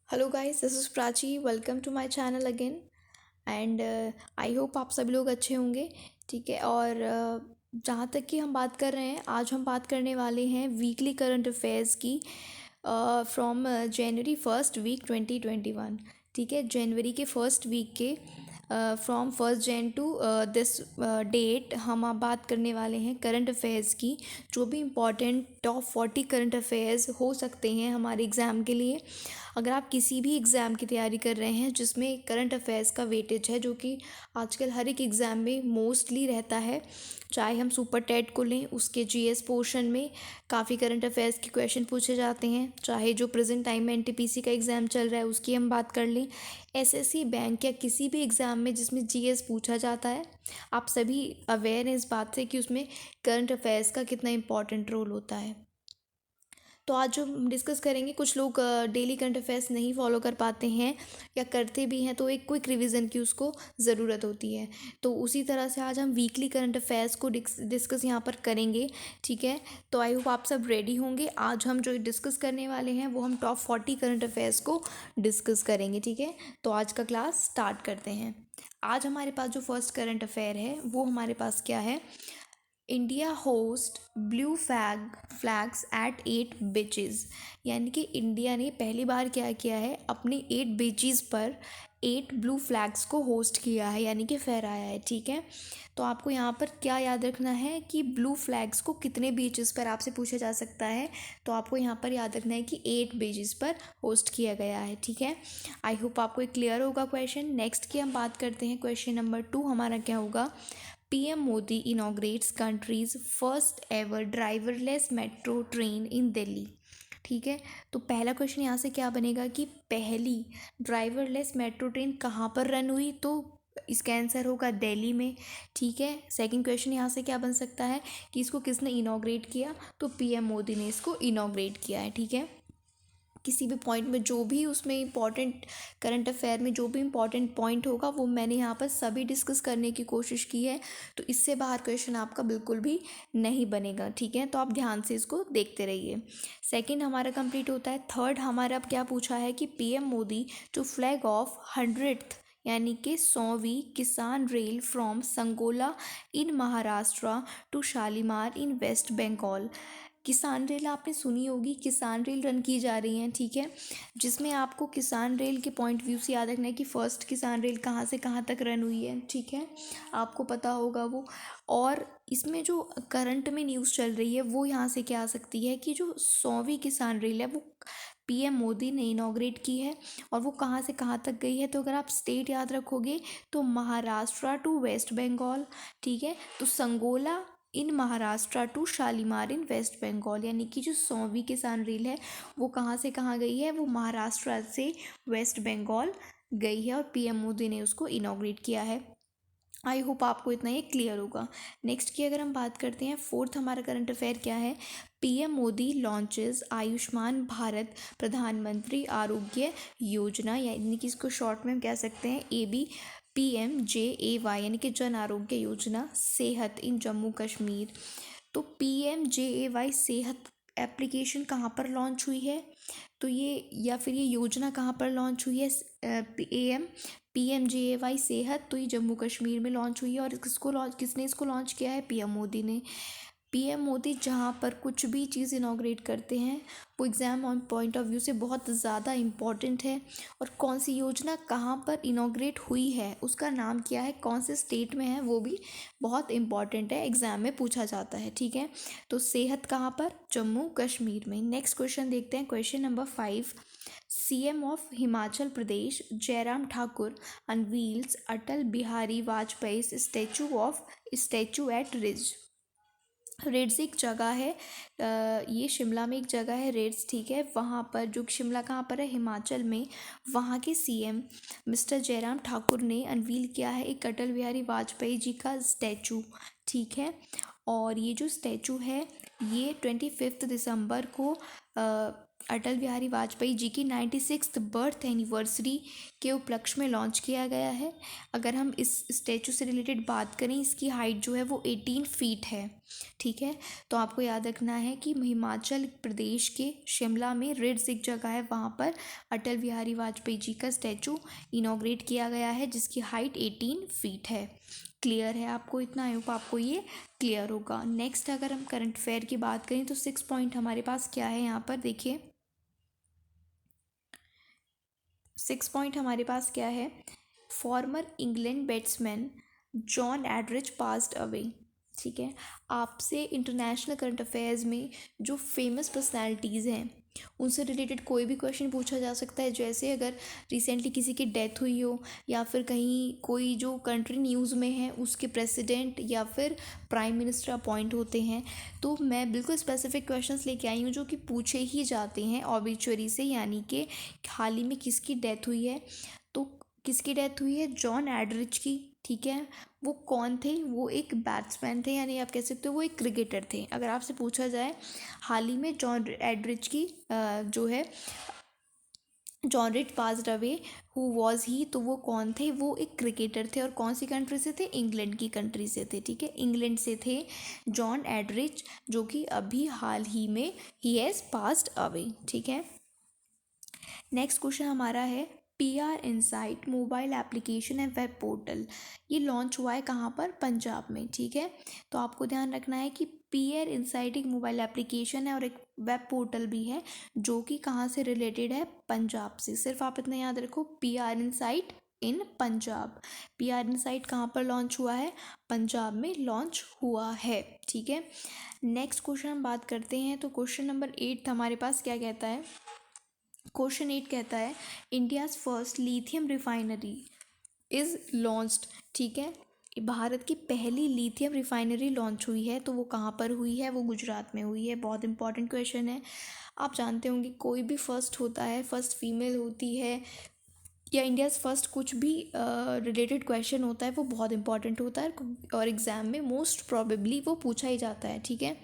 Hello guys, this is Prachi. Welcome to my channel again. And I hope आप सभी लोग अच्छे होंगे। ठीक है। और जहाँ तक कि हम बात कर रहे हैं, आज हम बात करने वाले हैं वीकली करंट अफेयर्स की फ्रॉम जनवरी फर्स्ट वीक 2021। ठीक है, जनवरी के फर्स्ट वीक के from first Jan to this date हम आप बात करने वाले हैं करंट अफेयर्स की। जो भी इम्पॉर्टेंट टॉप 40 करंट अफेयर्स हो सकते हैं हमारे एग्ज़ाम के लिए। अगर आप किसी भी एग्ज़ाम की तैयारी कर रहे हैं जिसमें करंट अफेयर्स का वेटेज है, जो कि आजकल हर एक एग्ज़ाम में मोस्टली रहता है, चाहे हम सुपर टेट को लें, उसके जीएस पोर्शन में काफ़ी करंट अफेयर्स के क्वेश्चन पूछे जाते हैं। चाहे जो प्रेजेंट टाइम में एनटीपीसी का एग्ज़ाम चल रहा है उसकी हम बात कर लें, एसएससी बैंक या किसी भी एग्ज़ाम में जिसमें जीएस पूछा जाता है, आप सभी अवेयर हैं इस बात से कि उसमें करंट अफेयर्स का कितना इंपॉर्टेंट रोल होता है। तो आज जो हम डिस्कस करेंगे, कुछ लोग डेली करंट अफेयर्स नहीं फॉलो कर पाते हैं या करते भी हैं, तो एक क्विक रिवीजन की उसको ज़रूरत होती है। तो उसी तरह से आज हम वीकली करंट अफेयर्स को डिस्कस यहाँ पर करेंगे। ठीक है। तो आई होप आप सब रेडी होंगे। आज हम जो डिस्कस करने वाले हैं वो हम टॉप 40 करंट अफेयर्स को डिस्कस करेंगे। ठीक है। तो आज का क्लास स्टार्ट करते हैं। आज हमारे पास जो फर्स्ट करंट अफेयर है वो हमारे पास क्या है? India host blue flags at 8 beaches. यानी कि इंडिया ने पहली बार क्या किया है, अपने 8 बीचेस पर 8 ब्लू फ्लैग्स को होस्ट किया है, यानी कि फहराया है। ठीक है। तो आपको यहाँ पर क्या याद रखना है कि ब्लू फ्लैग्स को कितने बीचेस पर आपसे पूछा जा सकता है। तो आपको यहाँ पर याद रखना है कि 8 बीचेस पर होस्ट किया गया है। ठीक है। आई होप आपको एक क्लियर होगा क्वेश्चन। नेक्स्ट की हम बात करते हैं, क्वेश्चन नंबर 2 हमारा क्या होगा? PM Modi inaugurates countries first ever driverless metro train in Delhi. ठीक है। तो पहला क्वेश्चन यहाँ से क्या बनेगा कि पहली ड्राइवरलेस मेट्रो ट्रेन कहाँ पर रन हुई? तो इसका आंसर होगा दिल्ली में। ठीक है। सेकंड क्वेश्चन यहाँ से क्या बन सकता है कि इसको किसने इनॉग्रेट किया? तो पीएम मोदी ने इसको इनॉग्रेट किया है। ठीक है। किसी भी पॉइंट में जो भी उसमें इम्पॉर्टेंट, करंट अफेयर में जो भी इम्पॉर्टेंट पॉइंट होगा वो मैंने यहाँ पर सभी डिस्कस करने की कोशिश की है। तो इससे बाहर क्वेश्चन आपका बिल्कुल भी नहीं बनेगा। ठीक है। तो आप ध्यान से इसको देखते रहिए। सेकंड हमारा कंप्लीट होता है। थर्ड हमारा अब क्या पूछा है कि PM Modi to flag off 100th यानी कि 100वीं Kisan rail from Sangola in Maharashtra to Shalimar in West Bengal. Kisan rail आपने सुनी होगी, किसान रेल रन की जा रही हैं। ठीक है। जिसमें आपको किसान रेल के पॉइंट व्यू से याद रखना है कि फर्स्ट किसान रेल कहाँ से कहाँ तक रन हुई है। ठीक है। आपको पता होगा वो। और इसमें जो करंट में न्यूज़ चल रही है वो यहाँ से क्या आ सकती है कि जो 100वीं किसान रेल है वो पीएम मोदी ने इनॉग्रेट की है। और वो कहाँ से कहाँ तक गई है? तो अगर आप स्टेट याद रखोगे तो महाराष्ट्र टू वेस्ट बंगाल। ठीक है। तो Sangola in Maharashtra to Shalimar in West Bengal, यानी कि जो 100वीं किसान रेल है वो कहाँ से कहाँ गई है? वो महाराष्ट्र से वेस्ट बंगाल गई है और पीएम मोदी ने उसको इनॉग्रेट किया है। आई होप आपको इतना ये क्लियर होगा। नेक्स्ट की अगर हम बात करते हैं, फोर्थ हमारा करंट अफेयर क्या है? पीएम मोदी लॉन्चेस आयुष्मान भारत प्रधानमंत्री आरोग्य योजना, यानी कि इसको शॉर्ट में हम कह सकते हैं PMJAY, यानी कि जन आरोग्य योजना सेहत इन जम्मू कश्मीर। तो PMJAY सेहत एप्लीकेशन कहाँ पर लॉन्च हुई है? तो ये या फिर ये योजना कहाँ पर लॉन्च हुई है? PMJAY सेहत, तो ये जम्मू कश्मीर में लॉन्च हुई है। और किसने इसको लॉन्च किया है? पीएम मोदी ने। पीएम मोदी जहाँ पर कुछ भी चीज़ इनॉग्रेट करते हैं वो exam on point of view से बहुत ज़्यादा इम्पॉर्टेंट है। और कौन सी योजना कहाँ पर इनॉग्रेट हुई है, उसका नाम क्या है, कौन से स्टेट में है, वो भी बहुत इम्पॉर्टेंट है, एग्ज़ाम में पूछा जाता है। ठीक है। तो सेहत कहाँ पर? जम्मू कश्मीर में। नेक्स्ट क्वेश्चन देखते हैं, question number 5। CM of Himachal Pradesh Jairam Thakur unveils Atal Bihari Vajpayee statue at Ridge. रेड्स एक जगह है, ये शिमला में एक जगह है रेड्स। ठीक है। वहाँ पर, जो शिमला कहाँ पर है? हिमाचल में। वहाँ के सीएम मिस्टर जयराम ठाकुर ने अनवील किया है एक अटल बिहारी वाजपेयी जी का स्टैचू। ठीक है। और ये जो स्टैचू है ये 25 दिसंबर को अटल बिहारी वाजपेयी जी की 96th बर्थ एनिवर्सरी के उपलक्ष्य में लॉन्च किया गया है। अगर हम इस स्टैचू से रिलेटेड बात करें, इसकी हाइट जो है वो 18 फीट है। ठीक है, तो आपको याद रखना है कि हिमाचल प्रदेश के शिमला में रिड्स एक जगह है, वहाँ पर अटल बिहारी वाजपेयी जी का स्टैचू इनॉग्रेट किया गया है, जिसकी हाइट 18 फीट है। क्लियर है आपको इतना? आई होप आपको ये क्लियर होगा। नेक्स्ट अगर हम करंट अफेयर की बात करें तो 6 पॉइंट हमारे पास क्या है यहाँ पर देखिए। 6 पॉइंट हमारे पास क्या है? Former England batsman John Edrich passed away. ठीक है, आपसे इंटरनेशनल करंट अफेयर्स में जो फेमस पर्सनालिटीज़ हैं उनसे रिलेटेड कोई भी क्वेश्चन पूछा जा सकता है। जैसे अगर रिसेंटली किसी की डेथ हुई हो, या फिर कहीं कोई जो कंट्री न्यूज़ में है उसके प्रेसिडेंट या फिर प्राइम मिनिस्टर अपॉइंट होते हैं, तो मैं बिल्कुल स्पेसिफिक क्वेश्चंस लेके आई हूँ जो कि पूछे ही जाते हैं ऑबिचुअरी से, यानी कि हाल ही में किसकी डेथ हुई है। तो किसकी डेथ हुई है? जॉन एडरिच की। ठीक है, वो कौन थे? वो एक बैट्समैन थे, यानी आप कह सकते हो वो एक क्रिकेटर थे। अगर आपसे पूछा जाए हाल ही में जॉन एडरिच की जो है John rich passed away, who was he, तो वो कौन थे? वो एक क्रिकेटर थे। और कौन सी कंट्री से थे? इंग्लैंड की कंट्री से थे। ठीक है, इंग्लैंड से थे जॉन एडरिच, जो कि अभी हाल ही में ही हैज़ पास्ड अवे। ठीक है, नेक्स्ट क्वेश्चन हमारा है PR insight mobile application and web portal. ये लॉन्च हुआ है कहाँ पर? पंजाब में। ठीक है, तो आपको ध्यान रखना है कि PR इनसाइट एक मोबाइल एप्लीकेशन है और एक वेब पोर्टल भी है, जो कि कहाँ से रिलेटेड है? पंजाब से। सिर्फ आप इतना याद रखो, PR इनसाइट इन पंजाब। PR इनसाइट कहाँ पर लॉन्च हुआ है? पंजाब में लॉन्च हुआ है। ठीक है, नेक्स्ट क्वेश्चन हम बात करते हैं। तो क्वेश्चन नंबर 8 हमारे पास क्या कहता है? क्वेश्चन 8 कहता है India's first lithium refinery is launched. ठीक है, भारत की पहली लिथियम रिफाइनरी लॉन्च हुई है, तो वो कहाँ पर हुई है? वो गुजरात में हुई है। बहुत इंपॉर्टेंट क्वेश्चन है। आप जानते होंगे कोई भी फर्स्ट होता है, फर्स्ट फीमेल होती है, या इंडियाज़ फर्स्ट कुछ भी रिलेटेड क्वेश्चन होता है, वो बहुत इंपॉर्टेंट होता है और एग्ज़ाम में मोस्ट प्रोबेबली वो पूछा ही जाता है। ठीक है,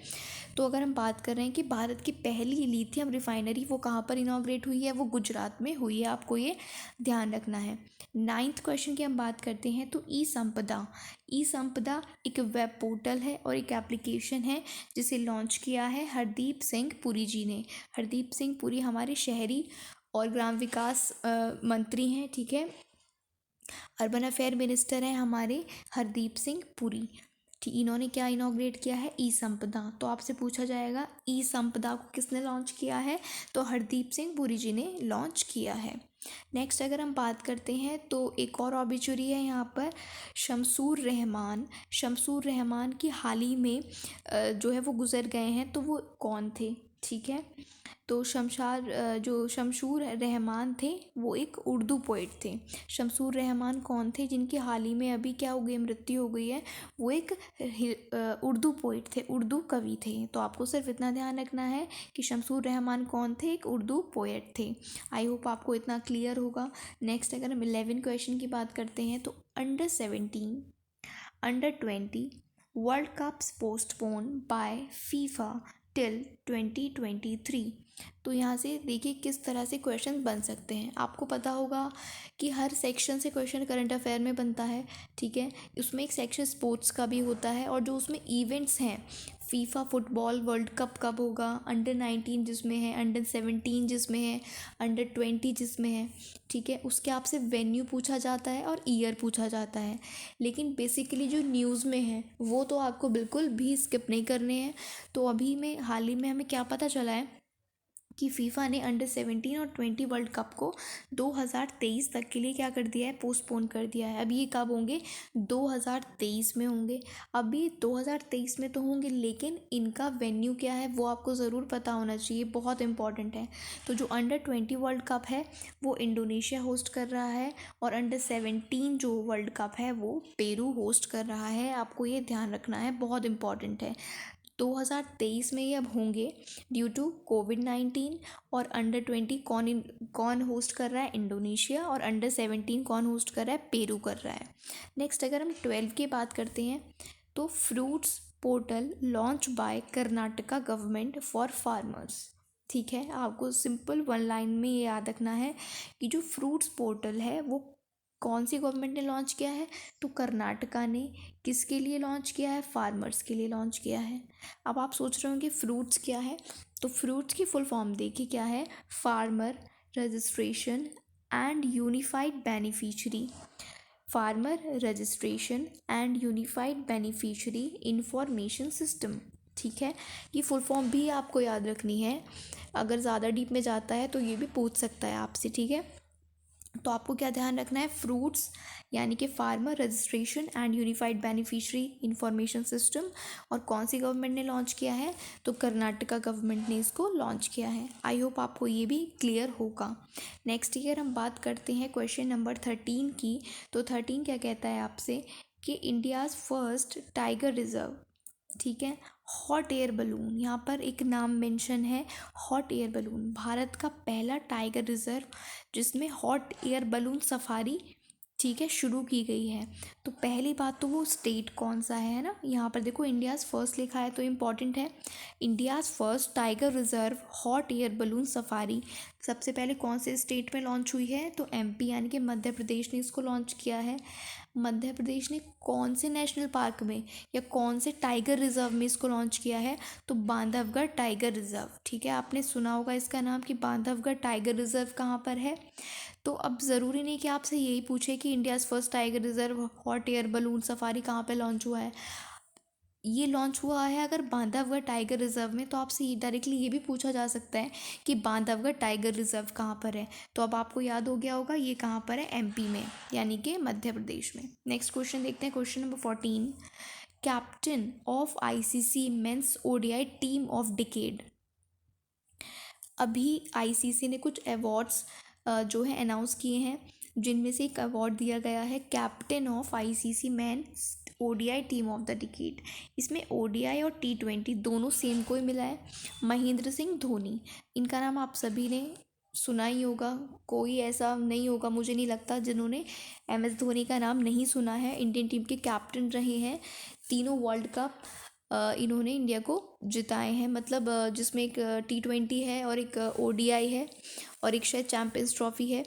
तो अगर हम बात कर रहे हैं कि भारत की पहली लिथियम रिफाइनरी वो कहाँ पर इनॉग्रेट हुई है? वो गुजरात में हुई है। आपको ये ध्यान रखना है। 9th क्वेश्चन की हम बात करते हैं। तो ई संपदा, ई संपदा एक वेब पोर्टल है और एक एप्लीकेशन है जिसे लॉन्च किया है हरदीप सिंह पुरी जी ने। हरदीप सिंह पुरी हमारे शहरी और ग्राम विकास मंत्री हैं। ठीक है, अर्बन अफेयर मिनिस्टर हैं हमारे हरदीप सिंह पुरी। ठीक, इन्होंने क्या इनॉग्रेट किया है? ई संपदा। तो आपसे पूछा जाएगा ई संपदा को किसने लॉन्च किया है? तो हरदीप सिंह पुरी जी ने लॉन्च किया है। नेक्स्ट अगर हम बात करते हैं तो एक और ऑबिचुरी है यहाँ पर, शमसूर रहमान। शमसूर रहमान की हाल ही में जो है वो गुज़र गए हैं, तो वो कौन थे? ठीक है, तो जो शमसूर रहमान थे वो एक उर्दू पोइट थे। शमसूर रहमान कौन थे जिनकी हाल ही में अभी क्या हो गई? मृत्यु हो गई है। वो एक उर्दू पोइट थे, उर्दू कवि थे। तो आपको सिर्फ इतना ध्यान रखना है कि शमसूर रहमान कौन थे? एक उर्दू पोइट थे। आई होप आपको इतना क्लियर होगा। नेक्स्ट अगर हम 11 क्वेश्चन की बात करते हैं तो under 17, under 20 world cups postpone by FIFA till 2023। तो यहाँ से देखिए किस तरह से क्वेश्चन बन सकते हैं। आपको पता होगा कि हर सेक्शन से क्वेश्चन करंट अफेयर में बनता है। ठीक है, उसमें एक सेक्शन स्पोर्ट्स का भी होता है, और जो उसमें इवेंट्स हैं, फीफा फुटबॉल वर्ल्ड कप कब होगा, अंडर 19 जिसमें है, अंडर 17 जिसमें है, अंडर 20 जिसमें है। ठीक है, उसके आपसे वेन्यू पूछा जाता है और ईयर पूछा जाता है। लेकिन बेसिकली जो न्यूज़ में है वो तो आपको बिल्कुल भी स्किप नहीं करने हैं। तो अभी में हाल ही में हमें क्या पता चला है कि फीफा ने अंडर 17 और 20 वर्ल्ड कप को 2023 तक के लिए क्या कर दिया है? पोस्टपोन कर दिया है। अब ये कब होंगे? 2023 में होंगे। अभी 2023 में तो होंगे, लेकिन इनका वेन्यू क्या है वो आपको ज़रूर पता होना चाहिए, बहुत इंपॉर्टेंट है। तो जो अंडर 20 वर्ल्ड कप है वो इंडोनेशिया होस्ट कर रहा है, और अंडर 17 जो वर्ल्ड कप है वो पेरू होस्ट कर रहा है। आपको ये ध्यान रखना है, बहुत इंपॉर्टेंट है। 2023 में ये अब होंगे ड्यू टू कोविड-19। और अंडर 20 कौन होस्ट कर रहा है? इंडोनेशिया। और अंडर 17 कौन होस्ट कर रहा है? पेरू कर रहा है। नेक्स्ट अगर हम 12 की बात करते हैं तो fruits portal launch by Karnataka government for farmers. ठीक है, आपको सिंपल वन लाइन में ये याद रखना है कि जो फ्रूट्स पोर्टल है वो कौन सी गवर्नमेंट ने लॉन्च किया है, तो कर्नाटका ने। किसके लिए लॉन्च किया है, फार्मर्स के लिए लॉन्च किया है। अब आप सोच रहे होंगे फ्रूट्स क्या है, तो फ्रूट्स की फुल फॉर्म देखिए क्या है, farmer registration and unified beneficiary, farmer registration and unified beneficiary information system. ठीक है, ये फुल फॉर्म भी आपको याद रखनी है, अगर ज़्यादा डीप में जाता है तो ये भी पूछ सकता है आपसे। ठीक है, तो आपको क्या ध्यान रखना है, फ्रूट्स यानी कि farmer registration and unified beneficiary information system, और कौन सी गवर्नमेंट ने लॉन्च किया है, तो कर्नाटका गवर्नमेंट ने इसको लॉन्च किया है। आई होप आपको ये भी क्लियर होगा। नेक्स्ट ईयर हम बात करते हैं क्वेश्चन नंबर 13 की। तो 13 क्या कहता है आपसे कि इंडियाज़ फर्स्ट टाइगर रिजर्व, ठीक है, हॉट एयर बलून, यहाँ पर एक नाम मेंशन है, हॉट एयर बलून, भारत का पहला टाइगर रिजर्व जिसमें हॉट एयर बलून सफारी, ठीक है, शुरू की गई है। तो पहली बात तो वो स्टेट कौन सा है ना, यहाँ पर देखो इंडियाज़ फर्स्ट लिखा है तो इम्पॉर्टेंट है, India's first tiger reserve hot air balloon safari सबसे पहले कौन से स्टेट में लॉन्च हुई है, तो एमपी यानी कि मध्य प्रदेश ने इसको लॉन्च किया है। मध्य प्रदेश ने कौन से नेशनल पार्क में या कौन से टाइगर रिजर्व में इसको लॉन्च किया है, तो बांधवगढ़ टाइगर रिजर्व। ठीक है, आपने सुना होगा इसका नाम कि बांधवगढ़ टाइगर रिजर्व कहाँ पर है। तो अब ज़रूरी नहीं कि आपसे यही पूछे कि India's first tiger reserve hot air balloon safari कहाँ पे लॉन्च हुआ है। ये लॉन्च हुआ है अगर बांधवगढ़ टाइगर रिजर्व में, तो आपसे डायरेक्टली ये भी पूछा जा सकता है कि बांधवगढ़ टाइगर रिजर्व कहाँ पर है। तो अब आपको याद हो गया होगा ये कहाँ पर है, एमपी में, यानी कि मध्य प्रदेश में। नेक्स्ट क्वेश्चन देखते हैं, question number 14, captain of ICC men's ODI team of decade. अभी आईसीसी ने कुछ अवार्ड्स जो है अनाउंस किए हैं, जिनमें से एक अवार्ड दिया गया है captain of ICC men's ODI team of the decade. इसमें ओडीआई और टी20 दोनों सेम को ही मिला है, महेंद्र सिंह धोनी। इनका नाम आप सभी ने सुना ही होगा, कोई ऐसा नहीं होगा मुझे नहीं लगता जिन्होंने एमएस धोनी का नाम नहीं सुना है। इंडियन टीम के कैप्टन रहे हैं, तीनों वर्ल्ड कप इन्होंने इंडिया को जिताए हैं, मतलब जिसमें एक टी20 है और एक ओडीआई है और एक शायद चैम्पियंस ट्रॉफी है।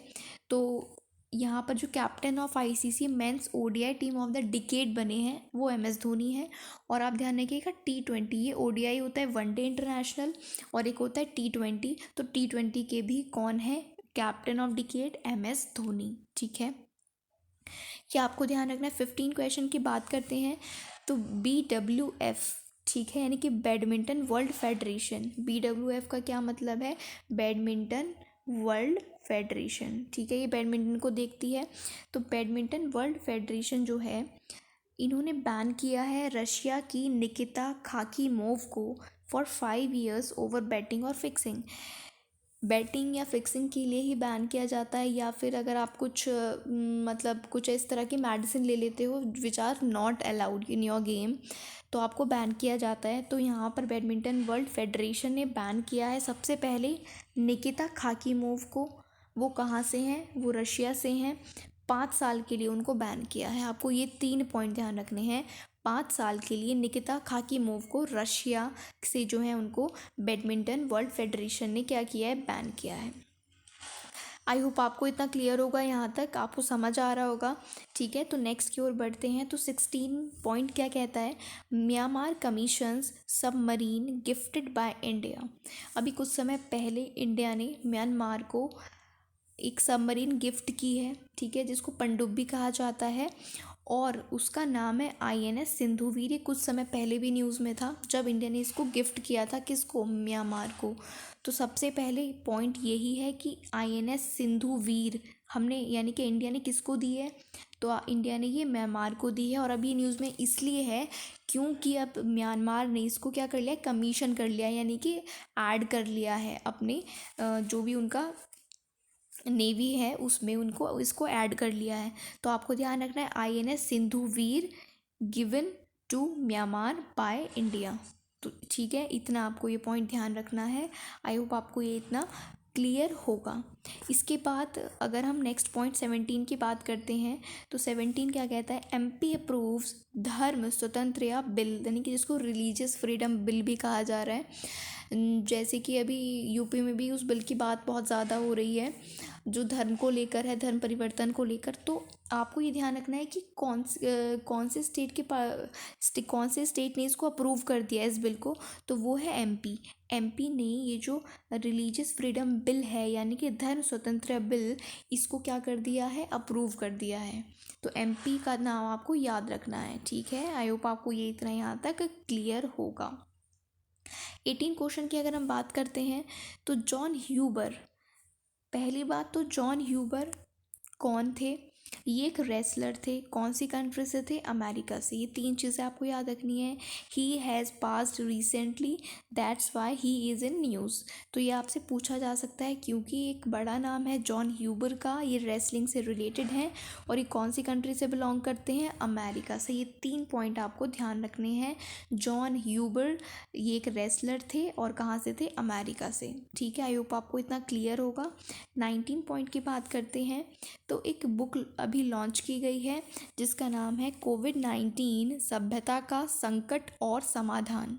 तो यहाँ पर जो captain of ICC men's ODI team of the decade बने हैं वो एमएस धोनी है। और आप ध्यान रखिएगा टी20, ये ओडीआई होता है वनडे इंटरनेशनल और एक होता है टी20, तो टी20 के भी कौन है captain of decade, MS Dhoni. ठीक है, क्या आपको ध्यान रखना है। 15 क्वेश्चन की बात करते हैं, तो BWF, ठीक है, यानी कि बैडमिंटन वर्ल्ड फेडरेशन। BWF का क्या मतलब है, बैडमिंटन वर्ल्ड फेडरेशन। ठीक है, ये बैडमिंटन को देखती है। तो बैडमिंटन वर्ल्ड फेडरेशन जो है, इन्होंने बैन किया है रशिया की निकिता खाकीमोव को फॉर 5 ईयर्स ओवर बैटिंग और फिक्सिंग। बैटिंग या फिक्सिंग के लिए ही बैन किया जाता है, या फिर अगर आप कुछ मतलब कुछ इस तरह की मेडिसिन ले लेते हो which are not allowed in your game, तो आपको बैन किया जाता है। तो यहाँ पर बैडमिंटन वर्ल्ड फेडरेशन ने बैन किया है सबसे पहले निकिता खाकीमोव को। वो कहाँ से हैं, वो रशिया से हैं। 5 साल के लिए उनको बैन किया है। आपको ये 3 पॉइंट ध्यान रखने हैं। 5 साल के लिए निकिता खाकीमोव को रशिया से जो है उनको बैडमिंटन वर्ल्ड फेडरेशन ने क्या किया है, बैन किया है। आई होप आपको इतना क्लियर होगा, यहाँ तक आपको समझ आ रहा होगा। ठीक है, तो नेक्स्ट की ओर बढ़ते हैं। तो 16 पॉइंट क्या कहता है, Myanmar commissions submarine gifted by India. अभी कुछ समय पहले इंडिया ने म्यांमार को एक सबमरीन गिफ्ट की है, ठीक है, जिसको पनडुब्बी कहा जाता है और उसका नाम है INS सिंधुवीर। ये कुछ समय पहले भी न्यूज़ में था जब इंडिया ने इसको गिफ्ट किया था, किसको, म्यांमार को। तो सबसे पहले पॉइंट यही है कि INS सिंधुवीर हमने यानी कि इंडिया ने किसको दी है, तो इंडिया ने ये म्यांमार को दी है। और अभी न्यूज़ में इसलिए है क्योंकि अब म्यांमार ने इसको क्या कर लिया, कमीशन कर लिया, यानी कि ऐड कर लिया है अपने जो भी उनका नेवी है उसमें उनको इसको ऐड कर लिया है। तो आपको ध्यान रखना है INS Sindhuvir given to Myanmar by India. तो ठीक है, इतना आपको ये पॉइंट ध्यान रखना है। आई होप आपको ये इतना क्लियर होगा। इसके बाद अगर हम नेक्स्ट पॉइंट 17 की बात करते हैं, तो 17 क्या कहता है, MP अप्रूव्स धर्म स्वतंत्रता बिल, यानी कि जिसको रिलीजियस फ्रीडम बिल भी कहा जा रहा है। जैसे कि अभी यूपी में भी उस बिल की बात बहुत ज़्यादा हो रही है जो धर्म को लेकर है, धर्म परिवर्तन को लेकर। तो आपको ये ध्यान रखना है कि कौन से कौन से स्टेट ने इसको अप्रूव कर दिया इस बिल को। तो वो है एमपी। एमपी ने ये जो रिलीजियस फ्रीडम बिल है यानी कि धर्म स्वतंत्र बिल, इसको क्या कर दिया है, अप्रूव कर दिया है। तो एमपी का नाम आपको याद रखना है, ठीक है। आई होप आपको ये इतना यहाँ तक क्लियर होगा। 18 क्वेश्चन की अगर हम बात करते हैं तो जॉन ह्यूबर, पहली बात तो जॉन ह्यूबर कौन थे? ये एक रेसलर थे। कौन सी कंट्री से थे? अमेरिका से। ये 3 चीज़ें आपको याद रखनी है। He has passed recently, that's why he is in news. तो ये आपसे पूछा जा सकता है क्योंकि एक बड़ा नाम है जॉन ह्यूबर का, ये रेसलिंग से रिलेटेड हैं और ये कौन सी कंट्री से बिलोंग करते हैं? अमेरिका से। ये 3 पॉइंट आपको ध्यान रखने हैं। जॉन ह्यूबर ये एक रेसलर थे और कहाँ से थे? अमेरिका से, ठीक है। आई होप आपको इतना क्लियर होगा। 19 पॉइंट की बात करते हैं तो एक बुक अभी लॉन्च की गई है जिसका नाम है कोविड-19 सभ्यता का संकट और समाधान।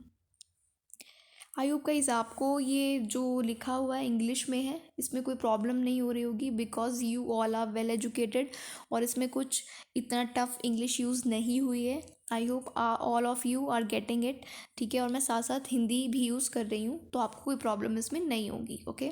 आई होप गाइस आपको ये जो लिखा हुआ है इंग्लिश में है, इसमें कोई प्रॉब्लम नहीं हो रही होगी because you all are well educated और इसमें कुछ इतना टफ इंग्लिश यूज़ नहीं हुई है। I hope all of you are getting it, ठीक है। और मैं साथ साथ हिंदी भी यूज़ कर रही हूँ तो आपको कोई प्रॉब्लम इसमें नहीं होगी, ओके।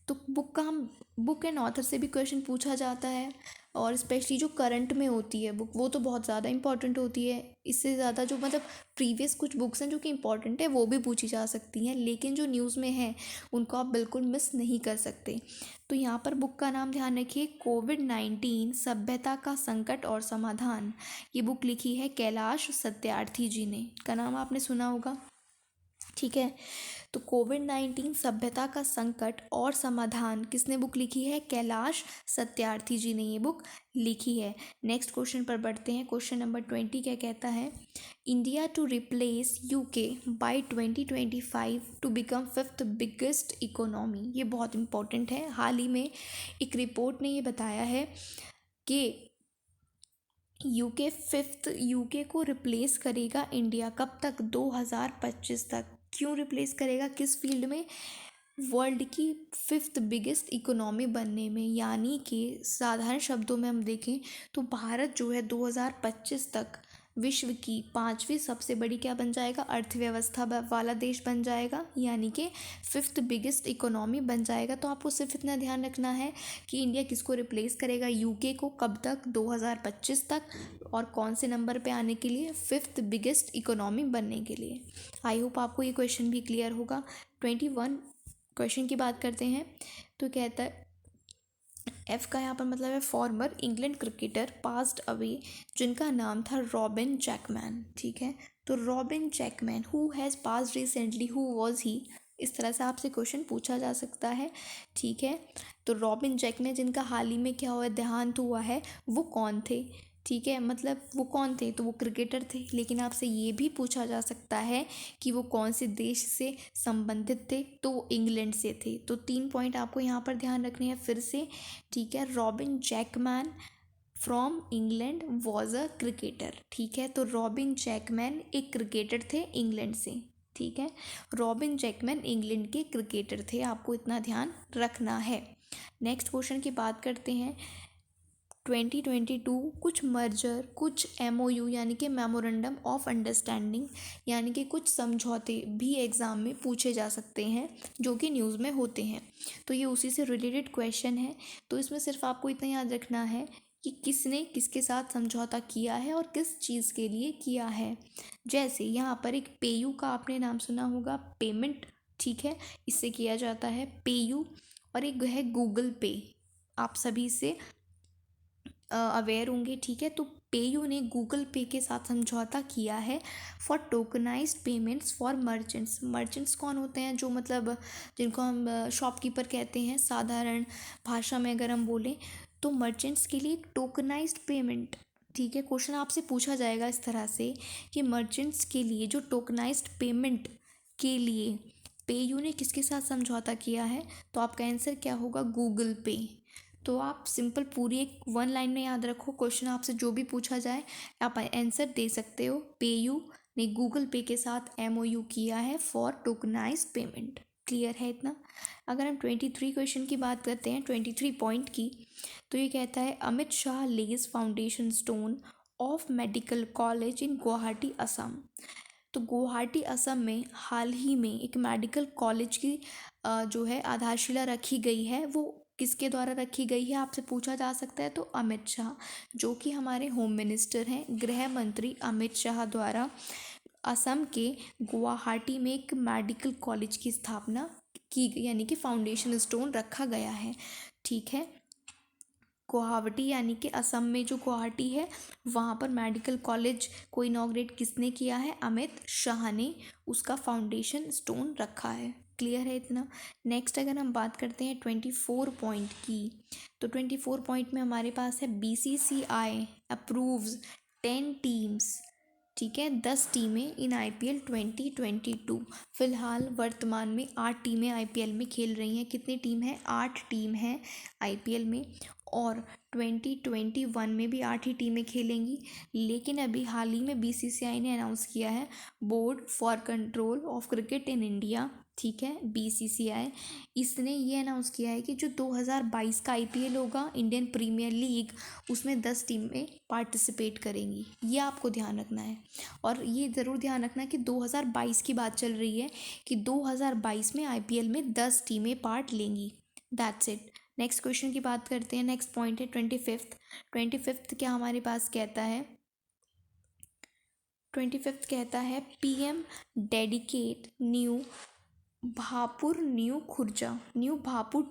तो बुक एंड ऑथर से भी क्वेश्चन पूछा जाता है और स्पेशली जो करंट में होती है बुक वो तो बहुत ज़्यादा इंपॉर्टेंट होती है। इससे ज़्यादा जो मतलब प्रीवियस कुछ बुक्स हैं जो कि इंपॉर्टेंट है वो भी पूछी जा सकती हैं, लेकिन जो न्यूज़ में है उनको आप बिल्कुल मिस नहीं कर सकते। तो यहाँ पर बुक का नाम ध्यान रखिए, कोविड-19 सभ्यता का संकट और समाधान। ये बुक लिखी है कैलाश सत्यार्थी जी ने, का नाम आपने सुना होगा, ठीक है। तो कोविड-19 सभ्यता का संकट और समाधान किसने बुक लिखी है? कैलाश सत्यार्थी जी ने ये बुक लिखी है। नेक्स्ट क्वेश्चन पर बढ़ते हैं। क्वेश्चन नंबर 20 क्या कहता है? India to replace UK by 2025 to become 5th biggest economy. ये बहुत इंपॉर्टेंट है। हाल ही में एक रिपोर्ट ने ये बताया है कि यूके को रिप्लेस करेगा इंडिया, कब तक? 2025 तक। क्यों रिप्लेस करेगा, किस फील्ड में? वर्ल्ड की 5th बिगेस्ट इकोनॉमी बनने में। यानी कि साधारण शब्दों में हम देखें तो भारत जो है 2025 तक विश्व की 5वीं सबसे बड़ी क्या बन जाएगा? अर्थव्यवस्था वाला देश बन जाएगा, यानी कि 5th बिगेस्ट इकोनॉमी बन जाएगा। तो आपको सिर्फ इतना ध्यान रखना है कि इंडिया किसको रिप्लेस करेगा? यूके को। कब तक? 2025 तक। और कौन से नंबर पे आने के लिए? 5th बिगेस्ट इकोनॉमी बनने के लिए। आई होप आपको ये क्वेश्चन भी क्लियर होगा। 21 क्वेश्चन की बात करते हैं तो कहता है एफ का यहाँ पर मतलब है former England cricketer passed away, जिनका नाम था रॉबिन जैकमैन, ठीक है। तो robin Jackman who has passed recently, who was he, इस तरह से आपसे क्वेश्चन पूछा जा सकता है, ठीक है। तो रॉबिन जैकमैन जिनका हाल ही में क्या हुआ, देहांत हुआ है, वो कौन थे? ठीक है, मतलब वो कौन थे? तो वो क्रिकेटर थे। लेकिन आपसे ये भी पूछा जा सकता है कि वो कौन से देश से संबंधित थे? तो वो इंग्लैंड से थे। तो 3 पॉइंट आपको यहाँ पर ध्यान रखने हैं फिर से, ठीक है। Robin Jackman from England was a cricketer, ठीक है। तो रॉबिन जैकमैन एक क्रिकेटर थे इंग्लैंड से, ठीक है। रॉबिन जैकमैन इंग्लैंड के क्रिकेटर थे, आपको इतना ध्यान रखना है। नेक्स्ट क्वेश्चन की बात करते हैं। 2022 कुछ मर्जर, कुछ एमओयू यानी कि मेमोरेंडम ऑफ अंडरस्टैंडिंग यानी कि कुछ समझौते भी एग्ज़ाम में पूछे जा सकते हैं जो कि न्यूज़ में होते हैं। तो ये उसी से रिलेटेड क्वेश्चन है। तो इसमें सिर्फ आपको इतना याद रखना है कि किसने किसके साथ समझौता किया है और किस चीज़ के लिए किया है। जैसे यहाँ पर एक पेयू का आपने नाम सुना होगा, पेमेंट, ठीक है, इससे किया जाता है पेयू। और एक है गूगल पे, आप सभी से अवेयर होंगे, ठीक है। तो पेयू ने गूगल पे के साथ समझौता किया है for tokenized payments for merchants. Merchants कौन होते हैं? जो मतलब जिनको हम शॉपकीपर कहते हैं साधारण भाषा में अगर हम बोलें, तो मर्चेंट्स के लिए टोकनाइज्ड पेमेंट, ठीक है। क्वेश्चन आपसे पूछा जाएगा इस तरह से कि मर्चेंट्स के लिए जो टोकनाइज्ड पेमेंट के लिए पेयू ने किसके साथ समझौता किया है? तो आपका आंसर क्या होगा? गूगल पे। तो आप सिंपल पूरी एक 1 लाइन में याद रखो, क्वेश्चन आपसे जो भी पूछा जाए आप आंसर दे सकते हो। पेयू ने गूगल पे के साथ MOU किया है फॉर टोकनाइज पेमेंट। क्लियर है इतना। अगर हम 23 क्वेश्चन की बात करते हैं, 23 पॉइंट की, तो ये कहता है Amit Shah lays foundation stone of medical college in Guwahati Assam. तो गुवाहाटी असम में हाल ही में एक मेडिकल कॉलेज की जो है आधारशिला रखी गई है। वो किसके द्वारा रखी गई है आपसे पूछा जा सकता है, तो अमित शाह, जो कि हमारे होम मिनिस्टर हैं, गृह मंत्री अमित शाह द्वारा असम के गुवाहाटी में एक मेडिकल कॉलेज की स्थापना की गई, यानी कि फाउंडेशन स्टोन रखा गया है। ठीक है, गुवाहाटी यानी कि असम में जो गुवाहाटी है वहाँ पर मेडिकल कॉलेज को इनॉग्रेट किसने किया है, अमित शाह ने उसका फाउंडेशन स्टोन रखा है। क्लियर है इतना। नेक्स्ट अगर हम बात करते हैं 24 पॉइंट की, तो 24 पॉइंट में हमारे पास है BCCI अप्रूव्स 10 टीम्स, ठीक है, 10 टीमें इन IPL 2022। फिलहाल वर्तमान में 8 टीमें IPL में खेल रही हैं। कितनी टीम है, 8 टीम हैं IPL में, और 2021 में भी 8 ही टीमें खेलेंगी। लेकिन अभी हाल ही में BCCI ने अनाउंस किया है, board for control of cricket in India, ठीक है, BCCI, इसने ये अनाउंस किया है कि जो 2022 का IPL होगा, इंडियन प्रीमियर लीग, उसमें 10 टीमें पार्टिसिपेट करेंगी। ये आपको ध्यान रखना है। और ये ज़रूर ध्यान रखना कि 2022 की बात चल रही है कि 2022 में IPL में 10 टीमें पार्ट लेंगी। That's it. नेक्स्ट क्वेश्चन की बात करते हैं। नेक्स्ट पॉइंट है 25th क्या हमारे पास कहता है, 25th कहता है PM dedicate new Bhaupur new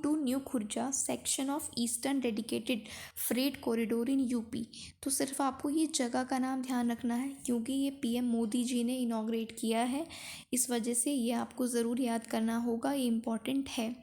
to new Khurja section of eastern dedicated freight corridor in UP। तो सिर्फ आपको ये जगह का नाम ध्यान रखना है, क्योंकि ये PM मोदी जी ने इनॉग्रेट किया है, इस वजह से ये आपको ज़रूर याद करना होगा, ये इम्पॉर्टेंट है।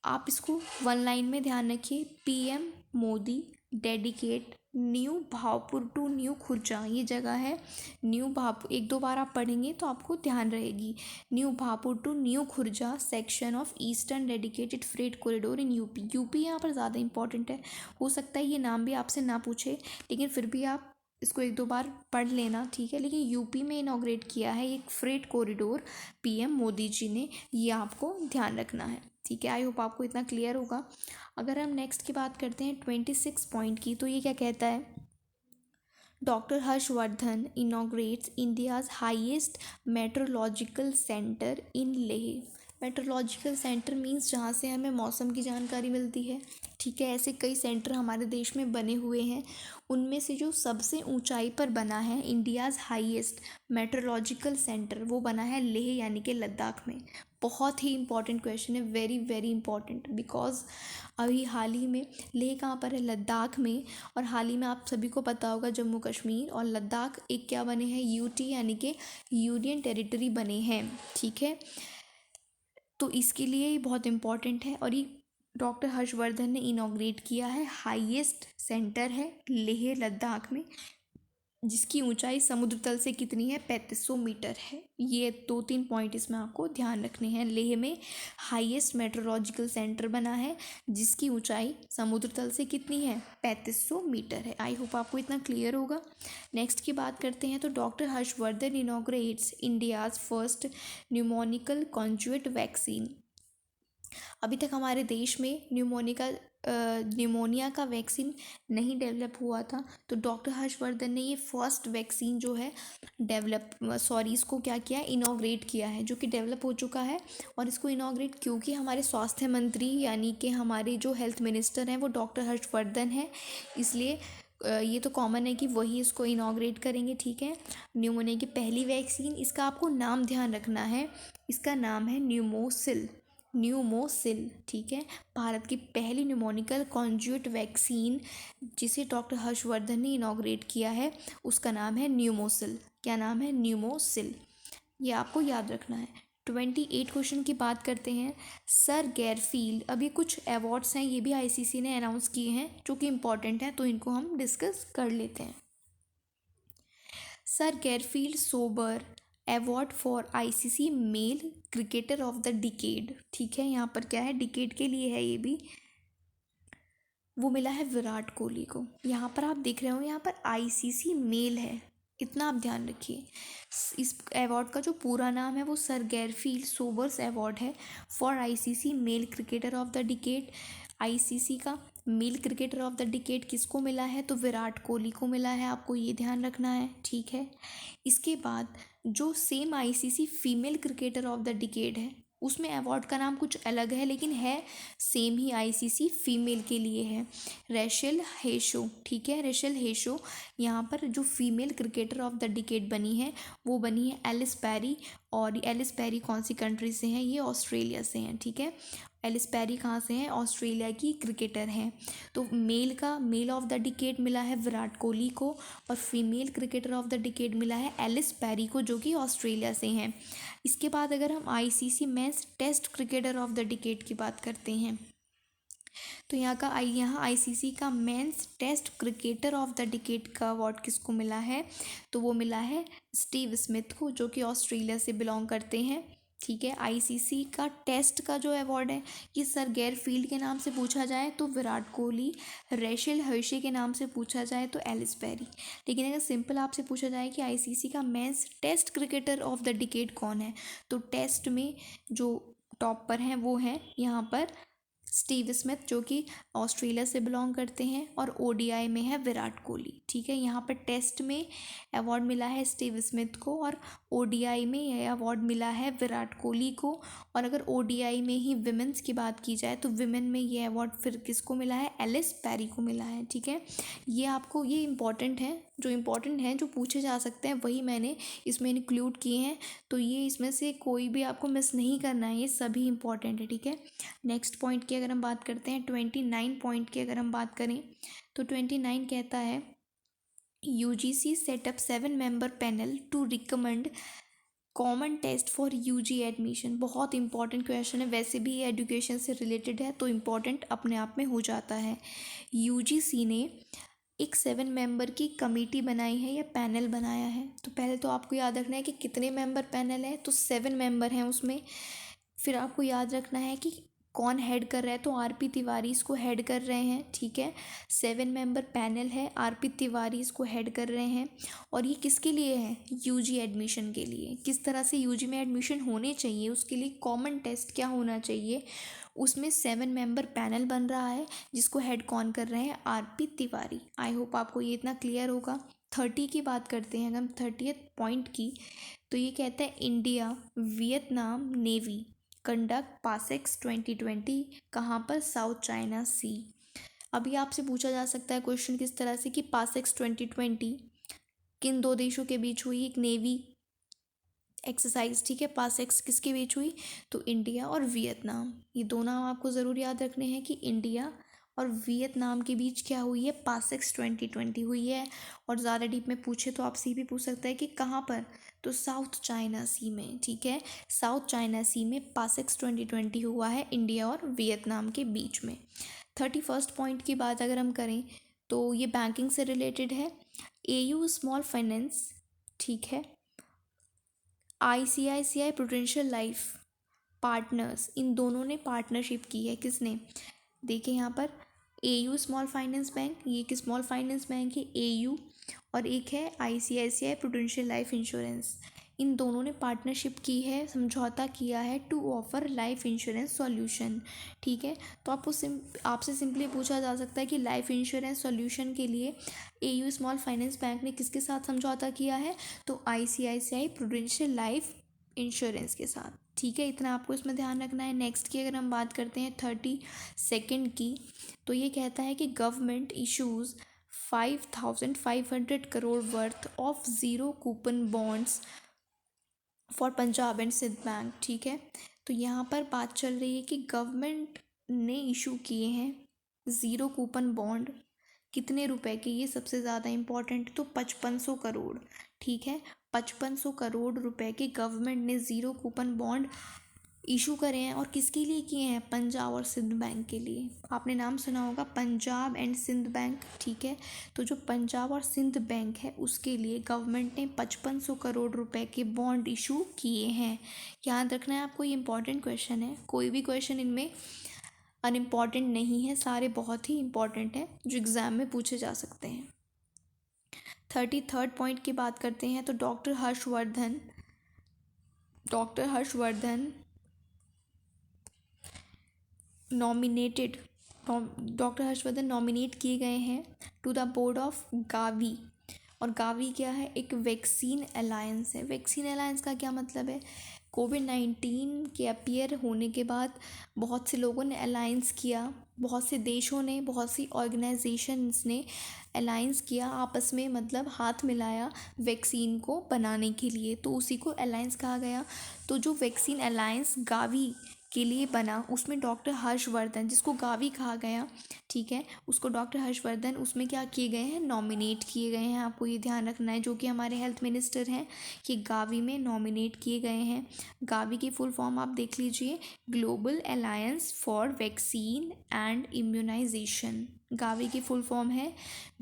आप इसको 1 लाइन में ध्यान रखिए, PM Modi dedicate new Bhaupur to new Khurja, ये जगह है न्यू भावपुर, 1-2 बार आप पढ़ेंगे तो आपको ध्यान रहेगी। New Bhaupur to new Khurja section of eastern dedicated freight corridor in UP यहाँ पर ज़्यादा इंपॉर्टेंट है। हो सकता है ये नाम भी आपसे ना पूछे, लेकिन फिर भी आप इसको 1-2 बार पढ़ लेना, ठीक है। लेकिन यूपी में इनॉग्रेट किया है एक freight corridor PM Modi ji ने, ये आपको ध्यान रखना है, ठीक है। आई होप आपको इतना क्लियर होगा। अगर हम नेक्स्ट की बात करते हैं 26 पॉइंट की, तो ये क्या कहता है, doctor Harshvardhan inaugurates India's highest meteorological centre in Leh. Meteorological centre means जहाँ से हमें मौसम की जानकारी मिलती है, ठीक है। ऐसे कई सेंटर हमारे देश में बने हुए हैं, उनमें से जो सबसे ऊंचाई पर बना है इंडियाज़ हाईएस्ट मेट्रोलॉजिकल सेंटर, वो बना है लेह यानी कि लद्दाख में। बहुत ही इंपॉर्टेंट क्वेश्चन है, वेरी वेरी इंपॉर्टेंट, बिकॉज अभी हाल ही में लेह कहाँ पर है, लद्दाख में, और हाल ही में आप सभी को पता होगा जम्मू कश्मीर और लद्दाख एक क्या बने हैं, UT यानी कि यूनियन टेरिटरी बने हैं, ठीक है। तो इसके लिए ये बहुत इम्पॉर्टेंट है, और ये डॉक्टर हर्षवर्धन ने इनॉग्रेट किया है, हाईएस्ट सेंटर है लेह लद्दाख में, जिसकी ऊंचाई समुद्र तल से कितनी है, 3500 मीटर है। ये 2-3 पॉइंट इसमें आपको ध्यान रखने हैं। लेह में हाईएस्ट मेट्रोलॉजिकल सेंटर बना है, जिसकी ऊंचाई समुद्र तल से कितनी है, 3500 मीटर है। आई होप आपको इतना क्लियर होगा। नेक्स्ट की बात करते हैं, तो doctor Harshvardhan inaugurates India's first pneumococcal conjugate vaccine. अभी तक हमारे देश में न्यूमोनिया का वैक्सीन नहीं डेवलप हुआ था, तो डॉक्टर हर्षवर्धन ने ये फर्स्ट वैक्सीन जो है इसको क्या किया, इनॉग्रेट किया है, जो कि डेवलप हो चुका है। और इसको इनॉग्रेट क्योंकि हमारे स्वास्थ्य मंत्री यानी कि हमारे जो हेल्थ मिनिस्टर हैं वो डॉक्टर हर्षवर्धन हैं, इसलिए ये तो कॉमन है कि वही इसको इनॉग्रेट करेंगे, ठीक है। न्यूमोनिया की पहली वैक्सीन, इसका आपको नाम ध्यान रखना है, इसका नाम है न्यूमोसिल, ठीक है। भारत की पहली न्यूमोनिकल कॉन्जुएट वैक्सीन जिसे डॉक्टर हर्षवर्धन ने इनॉग्रेट किया है, उसका नाम है न्यूमोसिल। क्या नाम है, न्यूमोसिल, ये आपको याद रखना है। 28 क्वेश्चन की बात करते हैं। सर गैरफील्ड, अभी कुछ अवार्ड्स हैं, ये भी ICC ने अनाउंस किए हैं, जो कि इम्पॉर्टेंट हैं, तो इनको हम डिस्कस कर लेते हैं। Sir Garfield sober award for ICC mail cricketer of the decade, ठीक है। यहाँ पर क्या है, डिकेड के लिए है, ये भी वो मिला है विराट कोहली को। यहाँ पर आप देख रहे हो, यहाँ पर ICC मेल है, इतना आप ध्यान रखिए। इस अवार्ड का जो पूरा नाम है वो सर गैरफील्ड सोबर्स अवार्ड है for ICC male cricketer of the decade. ICC का male cricketer of the decade किसको मिला है? तो विराट कोहली को मिला है, आपको ये ध्यान रखना है, ठीक है। इसके बाद जो same ICC female cricketer of the decade है उसमें अवार्ड का नाम कुछ अलग है लेकिन है सेम ही, आईसीसी फीमेल के लिए है, रेशल हेशो, ठीक है, रेशल हेशो। यहाँ पर जो female cricketer of the decade बनी है वो बनी है एलिस पैरी। और एलिस पैरी कौन सी कंट्री से हैं? ये ऑस्ट्रेलिया से हैं, ठीक है। एलिस पैरी कहाँ से हैं? ऑस्ट्रेलिया की क्रिकेटर हैं। तो मेल ऑफ द डिकेड मिला है विराट कोहली को और female cricketer of the decade मिला है एलिस पैरी को, जो कि ऑस्ट्रेलिया से हैं। इसके बाद अगर हम ICC men's test cricketer of the decade की बात करते हैं तो यहाँ आईसीसी का men's test cricketer of the decade का अवार्ड किसको मिला है? तो वो मिला है स्टीव स्मिथ को, जो कि ऑस्ट्रेलिया से बिलोंग करते हैं, ठीक है। आईसीसी का टेस्ट का जो अवार्ड है ये सर गैरफील्ड के नाम से पूछा जाए तो विराट कोहली, रेशल हर्षे के नाम से पूछा जाए तो एलिस पैरी। लेकिन अगर सिंपल आपसे पूछा जाए कि आईसीसी का men's test cricketer of the decade कौन है, तो टेस्ट में जो टॉप पर हैं वो हैं यहाँ पर स्टीव स्मिथ, जो कि ऑस्ट्रेलिया से बिलोंग करते हैं, और ओडीआई में है विराट कोहली, ठीक है। यहाँ पर टेस्ट में अवार्ड मिला है स्टीव स्मिथ को और ओडीआई में यह अवार्ड मिला है विराट कोहली को। और अगर ओडीआई में ही विमेंस की बात की जाए तो विमेन में ये अवार्ड फिर किसको मिला है? एलिस पैरी को मिला है, ठीक है। ये आपको ये इम्पॉर्टेंट है, जो इम्पॉर्टेंट हैं जो पूछे जा सकते हैं वही मैंने इसमें इंक्लूड किए हैं, तो ये इसमें से कोई भी आपको मिस नहीं करना है, ये सभी इम्पॉर्टेंट है, ठीक है। नेक्स्ट पॉइंट की अगर हम बात करते हैं 29 पॉइंट की अगर हम बात करें तो 29 कहता है UGC setup 7 member panel to recommend common test for UG admission. बहुत इंपॉर्टेंट क्वेश्चन है, वैसे भी ये एजुकेशन से रिलेटेड है तो इम्पॉर्टेंट अपने आप में हो जाता है। यूजीसी ने एक 7 मेंबर की कमेटी बनाई है या पैनल बनाया है। तो पहले तो आपको याद रखना है कि कितने मेंबर पैनल है, तो 7 मेंबर हैं उसमें। फिर आपको याद रखना है कि कौन हेड कर रहा है, तो आरपी तिवारी इसको हेड कर रहे हैं, ठीक है। 7 मेंबर पैनल है, आरपी तिवारी इसको हेड कर रहे हैं। और ये किसके लिए है? यूजी एडमिशन के लिए। किस तरह से यूजी में एडमिशन होने चाहिए उसके लिए कॉमन टेस्ट क्या होना चाहिए, उसमें 7 मेंबर पैनल बन रहा है जिसको हेड कौन कर रहे हैं? आरपी तिवारी। आई होप आपको ये इतना क्लियर होगा। 30 की बात करते हैं अगर हम 30th पॉइंट की, तो ये कहता है India Vietnam navy conduct PASSEX 2020 कहाँ पर? साउथ चाइना सी। अभी आपसे पूछा जा सकता है क्वेश्चन किस तरह से कि पासेक्स 2020 किन दो देशों के बीच हुई? एक नेवी एक्सरसाइज, ठीक है। पासेक्स किसके बीच हुई? तो इंडिया और वियतनाम। ये दो नाम आपको ज़रूर याद रखने हैं कि इंडिया और वियतनाम के बीच क्या हुई है? पासेक्स 2020 हुई है। और ज़्यादा डीप में पूछे तो आपसे ये भी पूछ सकता है कि कहाँ पर? तो साउथ चाइना सी में, ठीक है। साउथ चाइना सी में पासेक्स 2020 हुआ है इंडिया और वियतनाम के बीच में। 31st पॉइंट की बात अगर हम करें तो ये बैंकिंग से रिलेटेड है। एयू स्मॉल फाइनेंस, ठीक है, आईसीआईसीआई प्रूडेंशियल लाइफ पार्टनर्स, इन दोनों ने पार्टनरशिप की है। किसने? देखिए यहाँ पर एयू स्मॉल फाइनेंस बैंक, ये एक स्मॉल फाइनेंस बैंक है एयू, और एक है आईसीआईसीआई प्रूडेंशियल लाइफ इंश्योरेंस। इन दोनों ने पार्टनरशिप की है, समझौता किया है to offer life insurance solution, ठीक है। तो आपसे सिंपली पूछा जा सकता है कि लाइफ इंश्योरेंस सॉल्यूशन के लिए एयू स्मॉल फाइनेंस बैंक ने किसके साथ समझौता किया है? तो आईसीआईसीआई प्रूडेंशियल लाइफ इंश्योरेंस के साथ, ठीक है। इतना आपको इसमें ध्यान रखना है। नेक्स्ट की अगर हम बात करते हैं 32nd की, तो ये कहता है कि government issues 5,500 crore worth of zero coupon bonds for Punjab and Sind bank, ठीक है। तो यहाँ पर बात चल रही है कि गवर्नमेंट ने इशू किए हैं ज़ीरो कूपन बॉन्ड, कितने रुपए के? ये सबसे ज़्यादा इम्पोर्टेंट, तो 5500 करोड़, ठीक है। 5500 करोड़ रुपए के गवर्नमेंट ने ज़ीरो कूपन बॉन्ड इशू करे हैं। और किसके लिए किए हैं? पंजाब और सिंध बैंक के लिए। आपने नाम सुना होगा पंजाब एंड सिंध बैंक, ठीक है। तो जो पंजाब और सिंध बैंक है उसके लिए गवर्नमेंट ने 5500 करोड़ रुपए के बॉन्ड इशू किए हैं। याद रखना है आपको, ये इंपॉर्टेंट क्वेश्चन है, कोई भी क्वेश्चन इनमें अनइम्पॉर्टेंट नहीं है, सारे बहुत ही इंपॉर्टेंट हैं जो एग्ज़ाम में पूछे जा सकते हैं। 33rd पॉइंट की बात करते हैं तो doctor Harshvardhan nominated doctor Harshvardhan nominate किए गए हैं to the board of Gavi. और गावी क्या है? एक वैक्सीन अलायंस है। वैक्सीन अलायंस का क्या मतलब है? कोविड-19 के अपीयर होने के बाद बहुत से लोगों ने अलायंस किया, बहुत से देशों ने, बहुत सी ऑर्गेनाइजेशंस ने अलायंस किया आपस में, मतलब हाथ मिलाया वैक्सीन को बनाने के लिए, तो उसी को अलायंस कहा गया। तो जो वैक्सीन अलायंस गावी के लिए बना उसमें डॉक्टर हर्षवर्धन, जिसको गावी कहा गया, ठीक है, उसको डॉक्टर हर्षवर्धन उसमें क्या किए गए हैं? नॉमिनेट किए गए हैं। आपको ये ध्यान रखना है, जो कि हमारे हेल्थ मिनिस्टर हैं, कि गावी में नॉमिनेट किए गए हैं। गावी की फुल फॉर्म आप देख लीजिए, global alliance for vaccine and immunisation. Gavi की फुल फॉर्म है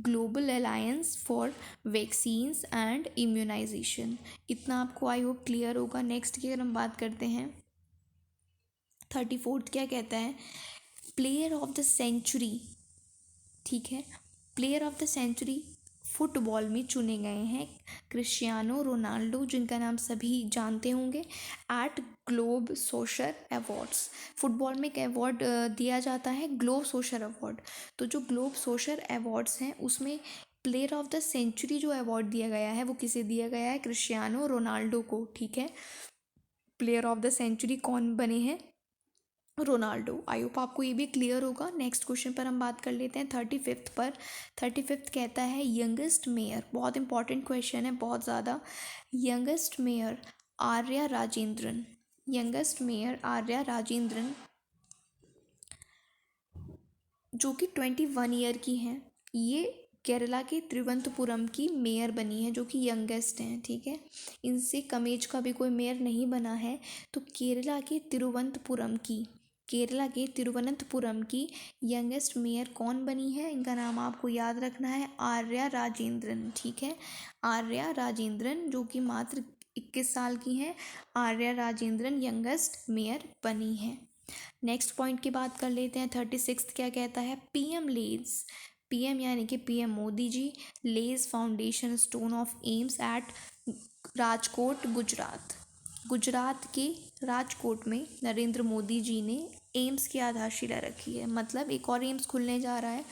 global alliance for vaccines and immunisation. इतना आपको आई होप क्लियर होगा। नेक्स्ट की अगर हम बात करते हैं, 34th क्या कहता है? प्लेयर ऑफ द सेंचुरी, ठीक है, player of the century football में चुने गए हैं क्रिस्टियानो रोनाल्डो, जिनका नाम सभी जानते होंगे, एट ग्लोब सोशर अवार्ड्स। फुटबॉल में एक अवार्ड दिया जाता है, ग्लोब सोशर अवार्ड। तो जो ग्लोब सोशर अवार्ड्स हैं उसमें प्लेयर ऑफ द सेंचुरी जो अवार्ड दिया गया है वो किसे दिया गया है? क्रिस्टियानो रोनाल्डो को, ठीक है। प्लेयर ऑफ द सेंचुरी कौन बने हैं? रोनाल्डो। आई होप आपको ये भी क्लियर होगा। नेक्स्ट क्वेश्चन पर हम बात कर लेते हैं 35th पर। 35th कहता है यंगेस्ट मेयर, बहुत इंपॉर्टेंट क्वेश्चन है, बहुत ज़्यादा। Youngest mayor Arya Rajendran, youngest mayor Arya Rajendran, जो कि 21 ईयर की हैं, ये केरला के तिरुवनंतपुरम की मेयर बनी है, जो कि यंगेस्ट हैं, ठीक है। इनसे कम एज का भी कोई मेयर नहीं बना है। तो केरला के तिरुवनंतपुरम की यंगेस्ट मेयर कौन बनी है? इनका नाम आपको याद रखना है, आर्या राजेंद्रन, ठीक है। आर्या राजेंद्रन, जो कि मात्र 21 साल की हैं, आर्या राजेंद्रन यंगेस्ट मेयर बनी है। नेक्स्ट पॉइंट की बात कर लेते हैं। 36th क्या कहता है? पीएम लेज, पीएम यानी कि PM Modi ji lays foundation stone of AIIMS at Rajkot, Gujarat. Gujarat के राजकोट में नरेंद्र मोदी जी ने एम्स की आधारशिला रखी है, मतलब एक और एम्स खुलने जा रहा है।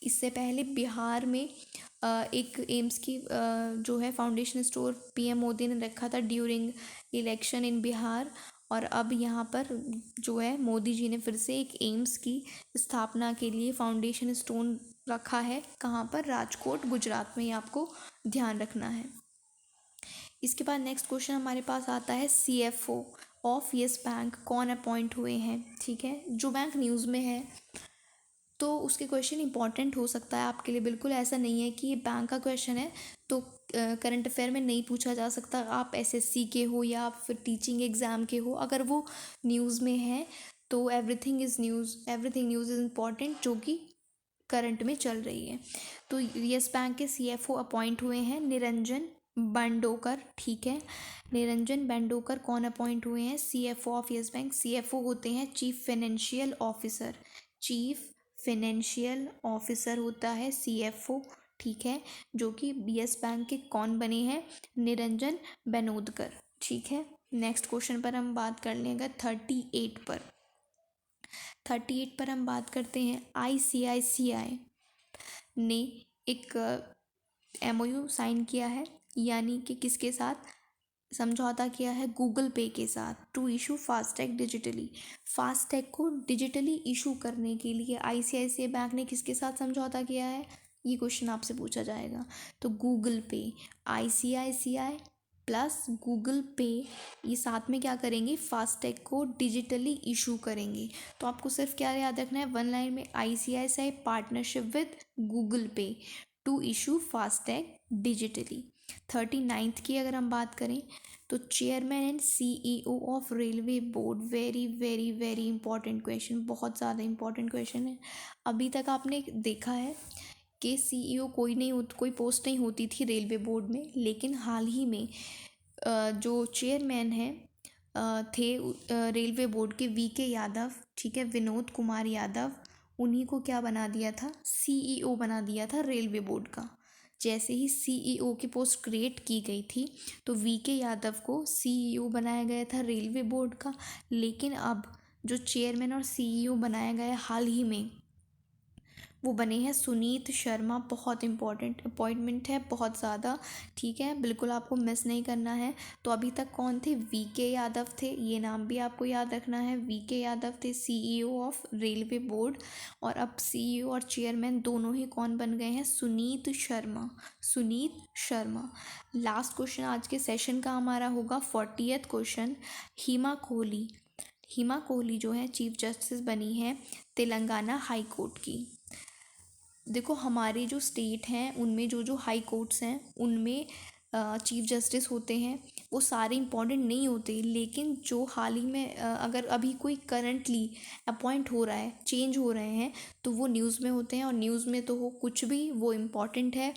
इससे पहले बिहार में एक एम्स की जो है फाउंडेशन स्टोर पीएम मोदी ने रखा था ड्यूरिंग इलेक्शन इन बिहार। और अब यहाँ पर जो है मोदी जी ने फिर से एक एम्स की स्थापना के लिए फाउंडेशन स्टोन रखा है। कहाँ पर? राजकोट, गुजरात में। ये आपको ध्यान रखना है। इसके बाद नेक्स्ट क्वेश्चन हमारे पास आता है CFO ऑफ येस बैंक कौन अपॉइंट हुए हैं, ठीक है। जो बैंक न्यूज़ में है तो उसके क्वेश्चन इंपॉर्टेंट हो सकता है आपके लिए, बिल्कुल ऐसा नहीं है कि ये बैंक का क्वेश्चन है तो करंट अफेयर में नहीं पूछा जा सकता। आप SSC के हो या आप फिर टीचिंग एग्ज़ाम के हो, अगर वो न्यूज़ में है तो एवरीथिंग इज़ इम्पॉर्टेंट, जो कि करंट में चल रही है। तो येस बैंक के CFO अपॉइंट हुए हैं निरंजन बंडोकर, ठीक है। निरंजन बंडोकर कौन अपॉइंट हुए हैं? CFO of yes bank. CFO होते हैं chief financial officer, chief financial officer होता है CFO, ठीक है, जो कि येस बैंक के कौन बने हैं? निरंजन बनोदकर, ठीक है। नेक्स्ट क्वेश्चन पर हम बात कर लेंगे 38 पर। 38 पर हम बात करते हैं ICICI ने एक MOU साइन किया है, यानी कि किसके साथ समझौता किया है? गूगल पे के साथ, to issue FASTag digitally. FASTag को डिजिटली इशू करने के लिए ICICI बैंक ने किसके साथ समझौता किया है? ये क्वेश्चन आपसे पूछा जाएगा। तो गूगल पे, ICICI प्लस गूगल पे, ये साथ में क्या करेंगे? फास्टैग को डिजिटली इशू करेंगे। तो आपको सिर्फ क्या याद रखना है? वन लाइन में, ICICI partnership with Google Pay to issue FASTag digitally. 39th की अगर हम बात करें तो chairman and CEO of railway board, very very very important question, बहुत ज़्यादा इंपॉर्टेंट क्वेश्चन है। अभी तक आपने देखा है कि CEO कोई पोस्ट नहीं होती थी रेलवे बोर्ड में, लेकिन हाल ही में जो चेयरमैन हैं थे रेलवे बोर्ड के VK यादव, ठीक है, विनोद कुमार यादव, उन्हीं को क्या बना दिया था? CEO बना दिया था रेलवे बोर्ड का। जैसे ही सीईओ की पोस्ट क्रिएट की गई थी तो वीके यादव को सीईओ बनाया गया था रेलवे बोर्ड का। लेकिन अब जो चेयरमैन और सीईओ बनाया गया हाल ही में, वो बने हैं सुनीत शर्मा। बहुत इंपॉर्टेंट अपॉइंटमेंट है, बहुत ज़्यादा, ठीक है, बिल्कुल आपको मिस नहीं करना है। तो अभी तक कौन थे? वीके यादव थे, ये नाम भी आपको याद रखना है। वीके यादव थे सीईओ ऑफ रेलवे बोर्ड, और अब सीईओ और चेयरमैन दोनों ही कौन बन गए हैं? सुनीत शर्मा। सुनीत शर्मा। लास्ट क्वेश्चन आज के सेशन का हमारा होगा 40th क्वेश्चन। हिमा कोहली। हिमा कोहली जो है चीफ जस्टिस बनी है तेलंगाना हाई कोर्ट की। देखो हमारे जो स्टेट हैं उनमें जो जो हाई कोर्ट्स हैं उनमें चीफ जस्टिस होते हैं, वो सारे इंपॉर्टेंट नहीं होते। लेकिन जो हाल ही में अगर अभी कोई करंटली अपॉइंट हो रहा है, चेंज हो रहे हैं, तो वो न्यूज़ में होते हैं। और न्यूज़ में तो हो कुछ भी, वो इम्पॉर्टेंट है।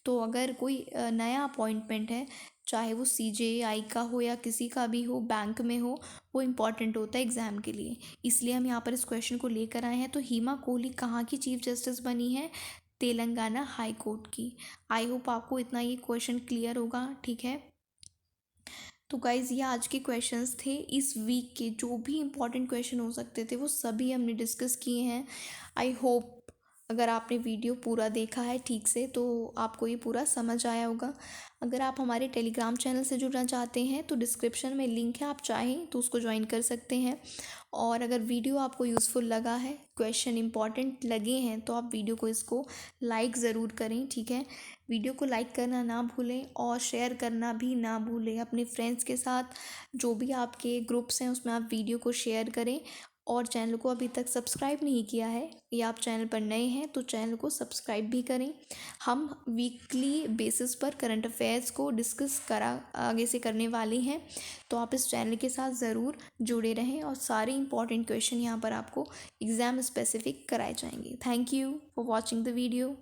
तो अगर कोई नया अपॉइंटमेंट है, चाहे वो सीजेआई का हो या किसी का भी हो, बैंक में हो, वो इम्पॉर्टेंट होता है एग्ज़ाम के लिए। इसलिए हम यहाँ पर इस क्वेश्चन को लेकर आए हैं। तो हिमा कोहली कहाँ की चीफ जस्टिस बनी है? तेलंगाना हाई कोर्ट की। आई होप आपको इतना ये क्वेश्चन क्लियर होगा, ठीक है। तो गाइज़ ये आज के क्वेश्चंस थे। इस वीक के जो भी इम्पोर्टेंट क्वेश्चन हो सकते थे वो सभी हमने डिस्कस किए हैं। आई होप अगर आपने वीडियो पूरा देखा है ठीक से तो आपको ये पूरा समझ आया होगा। अगर आप हमारे टेलीग्राम चैनल से जुड़ना चाहते हैं तो डिस्क्रिप्शन में लिंक है, आप चाहें तो उसको ज्वाइन कर सकते हैं। और अगर वीडियो आपको यूज़फुल लगा है, क्वेश्चन इंपॉर्टेंट लगे हैं, तो आप वीडियो को इसको लाइक ज़रूर करें, ठीक है। वीडियो को लाइक करना ना भूलें और शेयर करना भी ना भूलें अपने फ्रेंड्स के साथ। जो भी आपके ग्रुप्स हैं उसमें आप वीडियो को शेयर करें। और चैनल को अभी तक सब्सक्राइब नहीं किया है या आप चैनल पर नए हैं तो चैनल को सब्सक्राइब भी करें। हम वीकली बेसिस पर करंट अफेयर्स को डिस्कस आगे से करने वाले हैं, तो आप इस चैनल के साथ ज़रूर जुड़े रहें और सारे इंपॉर्टेंट क्वेश्चन यहाँ पर आपको एग्ज़ाम स्पेसिफिक कराए जाएंगे। Thank you for watching the video.